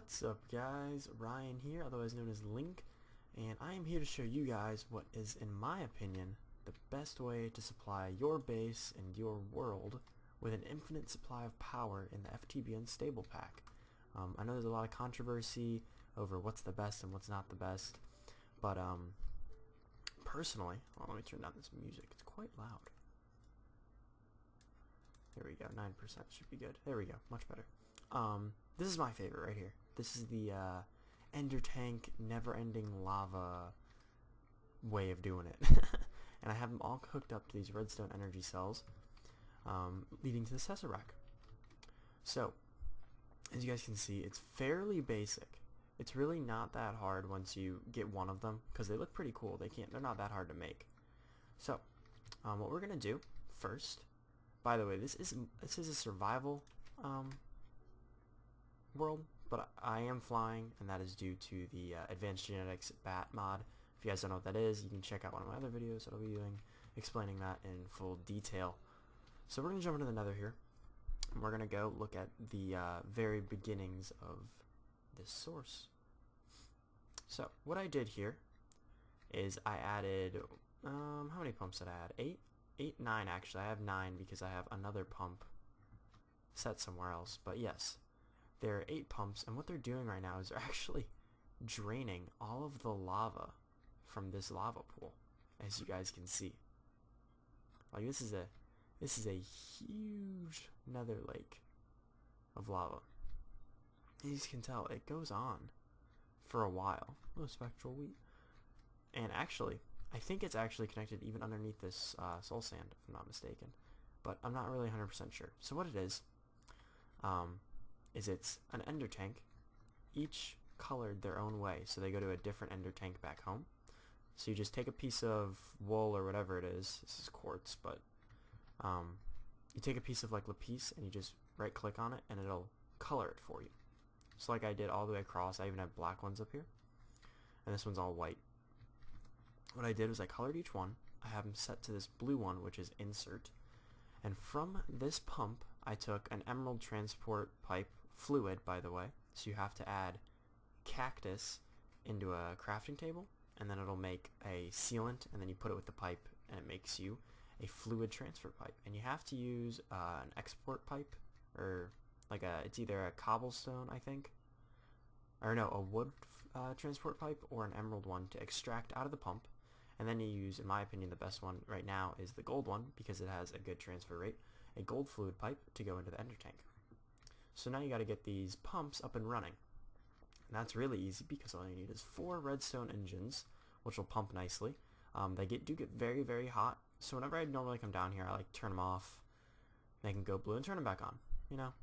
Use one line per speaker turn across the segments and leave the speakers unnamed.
What's up, guys? Ryan here, otherwise known as Link, and I am here to show you guys what is, in my opinion, the best way to supply your base and your world with an infinite supply of power in the FTB Unstable pack. I know there's a lot of controversy over what's the best and what's not the best, but personally, let me turn down this music, it's quite loud. Here we go, 9% should be good. There we go, much better. This is my favorite right here. This is the Ender Tank never-ending lava way of doing it. And I have them all hooked up to these redstone energy cells, leading to the Tesseract. So, as you guys can see, it's fairly basic. It's really not that hard once you get one of them, because they look pretty cool. They're not that hard to make. So, what we're gonna do first. By the way, this is a survival world, but I am flying, and that is due to the Advanced Genetics Bat mod. If you guys don't know what that is, you can check out one of my other videos that I'll be doing explaining that in full detail. So we're going to jump into the nether here, and we're going to go look at the very beginnings of this source. So what I did here is I added, how many pumps did I add? 9 actually. I have 9 because I have another pump set somewhere else, but yes. There are 8 pumps, and what they're doing right now is they're actually draining all of the lava from this lava pool, as you guys can see. Like this is a huge nether lake of lava. As you can tell, it goes on for a while. Oh, spectral wheat. And actually, I think it's actually connected even underneath this soul sand, if I'm not mistaken. But I'm not really 100% sure. So what it is it's an ender tank, each colored their own way, so they go to a different ender tank back home. So you just take a piece of wool or whatever it is, this is quartz, but you take a piece of like lapis and you just right click on it and it'll color it for you. So like I did all the way across, I even have black ones up here, and this one's all white. What I did was I colored each one, I have them set to this blue one, which is insert, and from this pump I took an emerald transport pipe, fluid by the way, so you have to add cactus into a crafting table, and then it'll make a sealant, and then you put it with the pipe and it makes you a fluid transfer pipe. And you have to use an export pipe, or like it's either a cobblestone, I think, or no, a wood transport pipe or an emerald one to extract out of the pump. And then you use, in my opinion, the best one right now is the gold one because it has a good transfer rate, a gold fluid pipe to go into the ender tank. So now you got to get these pumps up and running. And that's really easy because all you need is 4 redstone engines, which will pump nicely. They do get very, very hot. So whenever I normally come down here, I like turn them off, make them go blue, and turn them back on. You know,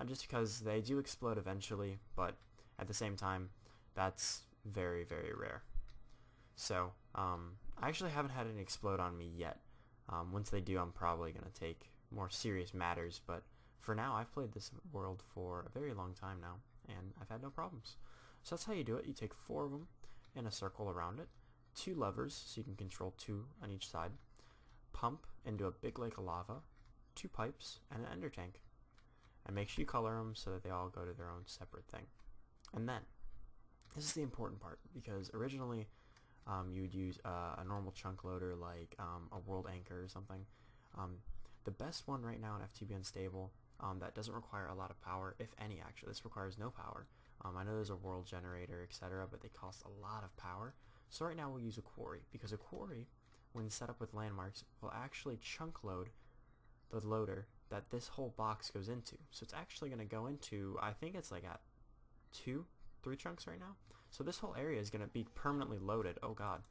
just because they do explode eventually, but at the same time, that's very, very rare. So I actually haven't had any explode on me yet. Once they do, I'm probably going to take more serious matters, but for now, I've played this world for a very long time now, and I've had no problems. So that's how you do it. You take 4 of them in a circle around it, 2 levers, so you can control 2 on each side, pump into a big lake of lava, 2 pipes, and an ender tank. And make sure you color them so that they all go to their own separate thing. And then, this is the important part, because originally you would use a normal chunk loader like a world anchor or something. The best one right now in FTB Unstable that doesn't require a lot of power, if any actually. This requires no power. I know there's a world generator, etc., but they cost a lot of power. So right now we'll use a quarry, because a quarry, when set up with landmarks, will actually chunk load the loader that this whole box goes into. So it's actually going to go into, I think it's like at 2-3 chunks right now. So this whole area is going to be permanently loaded. Oh god.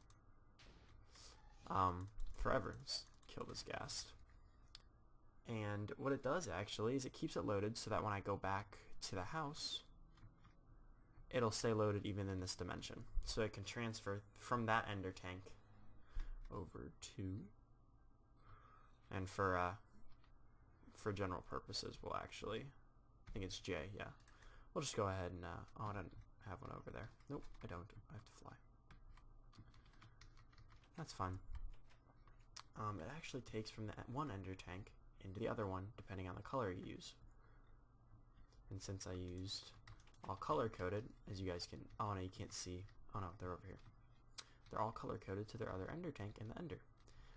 Forever. Let's kill this ghast. And what it does actually is it keeps it loaded so that when I go back to the house, it'll stay loaded even in this dimension. So it can transfer from that ender tank over to, and for general purposes, we'll actually, I think it's J, yeah. We'll just go ahead and, oh, I don't have one over there. Nope, I don't. I have to fly. That's fun. It actually takes from the one ender tank into the other one, depending on the color you use. And since I used all color-coded, as you guys can, oh no, you can't see, oh no, they're over here. They're all color-coded to their other ender tank in the ender.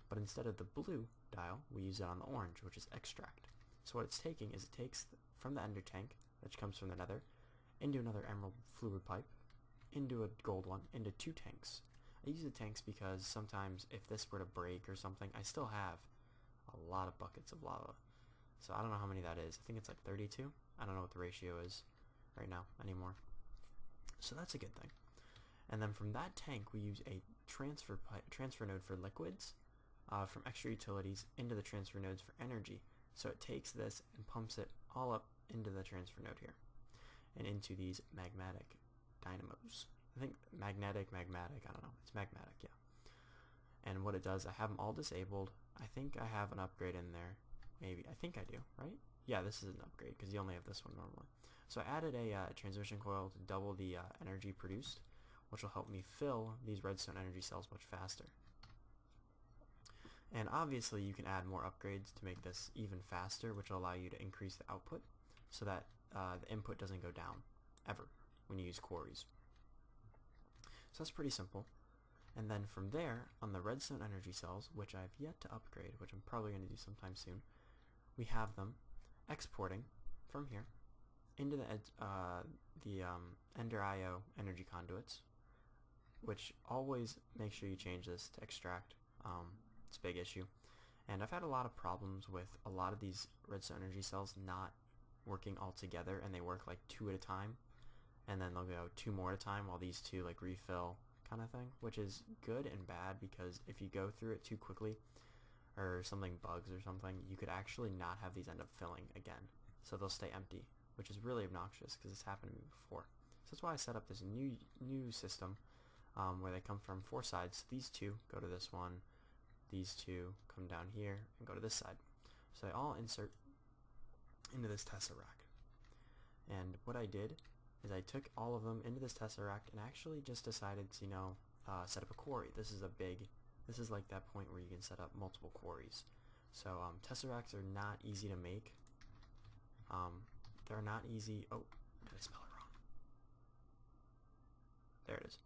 But instead of the blue dial, we use it on the orange, which is extract. So what it's taking is it takes from the ender tank, which comes from the nether, into another emerald fluid pipe, into a gold one, into 2 tanks. I use the tanks because sometimes if this were to break or something, I still have a lot of buckets of lava. So I don't know how many that is. I think it's like 32. I don't know what the ratio is right now anymore. So that's a good thing. And then from that tank, we use a transfer node for liquids from extra utilities into the transfer nodes for energy. So it takes this and pumps it all up into the transfer node here and into these magmatic dynamos. I think magmatic, I don't know. It's magmatic, yeah. And what it does, I have them all disabled. I think I have an upgrade in there. Maybe. I think I do, right? Yeah, this is an upgrade because you only have this one normally. So I added a transmission coil to double the energy produced, which will help me fill these redstone energy cells much faster. And obviously you can add more upgrades to make this even faster, which will allow you to increase the output so that the input doesn't go down ever when you use quarries. So that's pretty simple. And then from there, on the redstone energy cells, which I've yet to upgrade, which I'm probably going to do sometime soon, we have them exporting from here into the Ender IO energy conduits, which always make sure you change this to extract. It's a big issue. And I've had a lot of problems with a lot of these redstone energy cells not working all together, and they work like 2 at a time, and then they'll go 2 more at a time while these 2 like refill kind of thing, which is good and bad because if you go through it too quickly or something bugs or something, you could actually not have these end up filling again. So they'll stay empty, which is really obnoxious because it's happened to me before. So that's why I set up this new system where they come from 4 sides. These 2 go to this one, these 2 come down here and go to this side. So they all insert into this tesseract. And what I did is I took all of them into this tesseract and actually just decided to, set up a quarry. This is like that point where you can set up multiple quarries. So tesseracts are not easy to make. They're not easy. Oh, did I spell it wrong? There it is.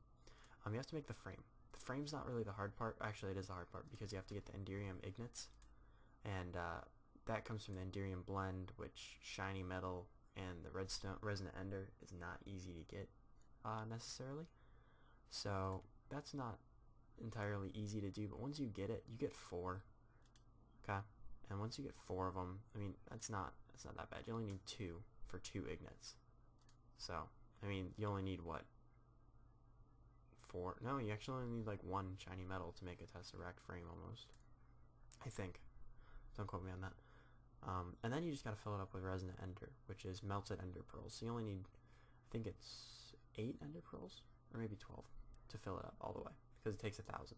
You have to make the frame. The frame's not really the hard part. Actually, it is the hard part because you have to get the Enderium Ignits, and that comes from the Enderium Blend, which shiny metal and the resonant ender is not easy to get necessarily. So that's not entirely easy to do, but once you get it, you get 4. Okay, and once you get 4 of them, I mean that's not that bad. You only need 2 for 2 ignits. So I mean you only need what? 4? No, you actually only need like 1 shiny metal to make a tesseract frame almost. I think. Don't quote me on that. And then you just gotta fill it up with resonant ender, which is melted ender pearls. So you only need, I think it's 8 ender pearls, or maybe 12, to fill it up all the way, because it takes 1,000.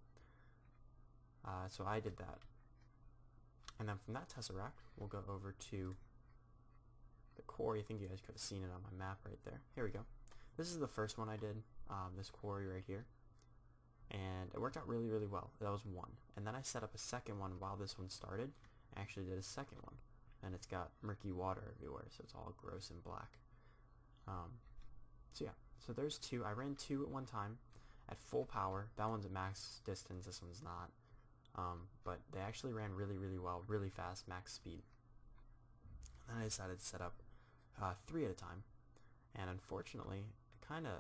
So I did that. And then from that tesseract, we'll go over to the quarry. I think you guys could have seen it on my map right there. Here we go. This is the first one I did, this quarry right here. And it worked out really, really well. That was 1. And then I set up a second one while this one started. I actually did a second one. And it's got murky water everywhere, so it's all gross and black. So yeah, so there's 2. I ran 2 at one time at full power. That one's at max distance, this one's not. But they actually ran really, really well, really fast, max speed. And then I decided to set up 3 at a time. And unfortunately, I kind of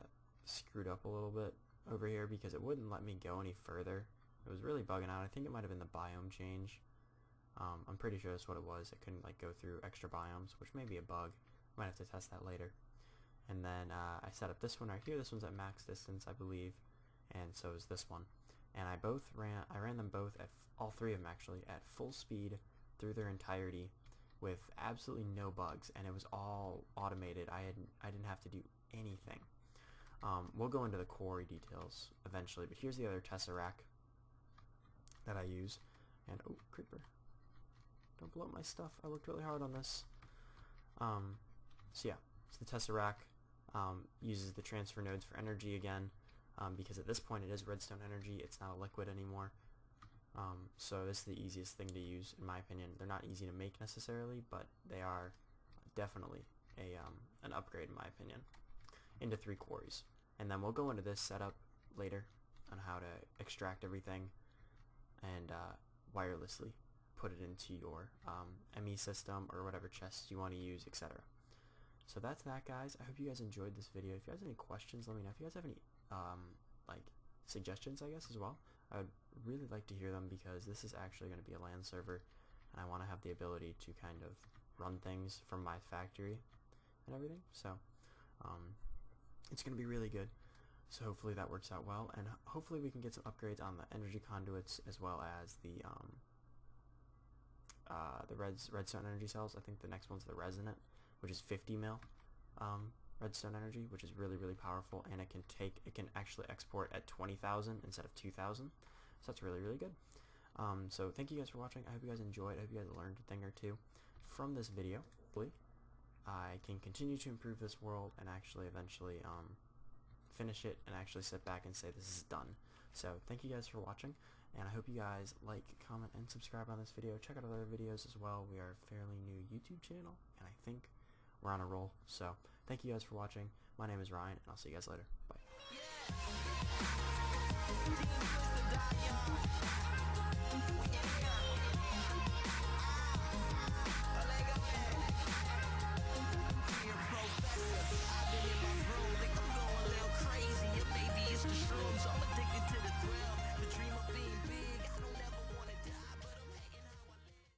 screwed up a little bit over here because it wouldn't let me go any further. It was really bugging out. I think it might have been the biome change. I'm pretty sure that's what it was. It couldn't like go through extra biomes, which may be a bug. Might have to test that later. And then I set up this one right here. This one's at max distance, I believe, and so is this one. And I ran them both at all 3 of them actually at full speed through their entirety with absolutely no bugs, and it was all automated. I didn't have to do anything. We'll go into the quarry details eventually, but here's the other tesseract that I use. And oh, creeper! Don't blow up my stuff. I worked really hard on this. So yeah, so the tesseract uses the transfer nodes for energy again, because at this point it is redstone energy. It's not a liquid anymore. So this is the easiest thing to use in my opinion. They're not easy to make necessarily, but they are definitely an upgrade in my opinion. into 3 quarries. And then we'll go into this setup later on how to extract everything and wirelessly put it into your ME system or whatever chests you want to use, etc. So that's that, guys. I hope you guys enjoyed this video. If you guys have any questions, let me know. If you guys have any like suggestions, I guess, as well, I would really like to hear them, because this is actually going to be a LAN server and I want to have the ability to kind of run things from my factory and everything. So it's going to be really good. So hopefully that works out well, and hopefully we can get some upgrades on the energy conduits as well as the redstone energy cells. I think the next one's the resonant, which is 50 mil redstone energy, which is really, really powerful, and it can actually export at 20,000 instead of 2,000. So that's really, really good. So thank you guys for watching. I hope you guys enjoyed. I hope you guys learned a thing or two from this video. Hopefully I can continue to improve this world and actually eventually finish it and actually sit back and say this is done. So thank you guys for watching, and I hope you guys like, comment, and subscribe on this video. Check out other videos as well. We are a fairly new YouTube channel, and I think we're on a roll. So thank you guys for watching. My name is Ryan, and I'll see you guys later. Bye.